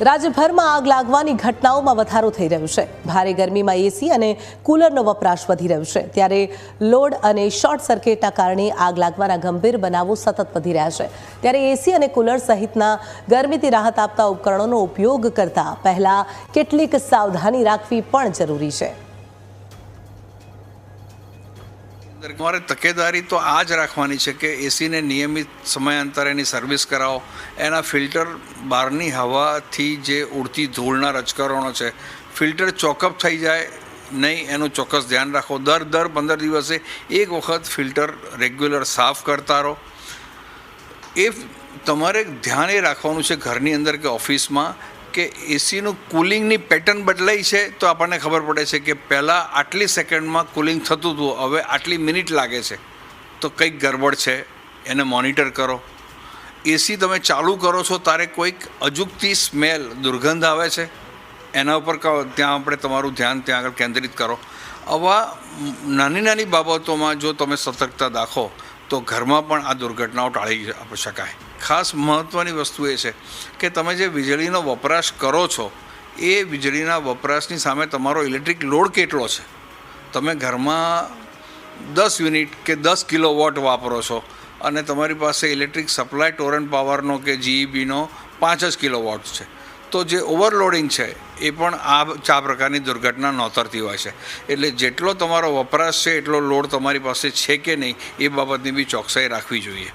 રાજ્યભરમાં આગ લાગવાની ઘટનાઓમાં વધારો થઈ રહ્યો છે। ભારે ગરમીમાં એસી અને કુલરનો વપરાશ વધી રહ્યો છે, ત્યારે લોડ અને શોર્ટ સર્કિટના કારણે આગ લાગવાના ગંભીર બનાવો સતત વધી રહ્યા છે। ત્યારે એસી અને કુલર સહિતના ગરમીથી રાહત આપતા ઉપકરણોનો ઉપયોગ કરતા પહેલા કેટલીક સાવધાની રાખવી પણ જરૂરી છે। તમારે તકેદારી તો આ જ રાખવાની છે કે એસીને નિયમિત સમયાંતરે એની સર્વિસ કરાવો, એના ફિલ્ટર બહારની હવાથી જે ઉડતી ધૂળના રજકરણો છે ફિલ્ટર ચોકઅપ થઈ જાય નહીં એનું ચોક્કસ ધ્યાન રાખો। દર 15 દિવસે એક વખત ફિલ્ટર રેગ્યુલર સાફ કરતા રહો। એ તમારે ધ્યાન એ રાખવાનું છે ઘરની અંદર કે ઓફિસમાં કે એસીનું કુલિંગની પેટર્ન બદલાઈ છે તો આપણને ખબર પડે છે કે પહેલાં આટલી સેકન્ડમાં કુલિંગ થતું હતું, હવે આટલી મિનિટ લાગે છે, તો કંઈક ગરબડ છે, એને મોનિટર કરો। એસી તમે ચાલુ કરો છો ત્યારે કોઈક અજુગતી સ્મેલ દુર્ગંધ આવે છે, એના ઉપર ત્યાં આપણે તમારું ધ્યાન ત્યાં આગળ કેન્દ્રિત કરો। આવા નાની બાબતોમાં જો તમે સતર્કતા દાખો તો ઘરમાં પણ આ દુર્ઘટનાઓ ટાળી શકાય। ખાસ મહત્ત્વની વસ્તુ એ છે કે તમે જે વીજળીનો વપરાશ કરો છો એ વીજળીના વપરાશની સામે તમારો ઇલેક્ટ્રિક લોડ કેટલો છે। તમે ઘરમાં 10 યુનિટ કે 10 કિલોવોટ વાપરો છો અને તમારી પાસે ઇલેક્ટ્રિક સપ્લાય ટોરન્ટ પાવરનો કે જીઈબીનો 5 જ કિલોવોટ છે, તો જે ઓવરલોડિંગ છે એ પણ આ પ્રકારની દુર્ઘટના નોતરતી હોય છે। એટલે જેટલો તમારો વપરાશ છે એટલો લોડ તમારી પાસે છે કે નહીં એ બાબતની બી ચોકસાઈ રાખવી જોઈએ।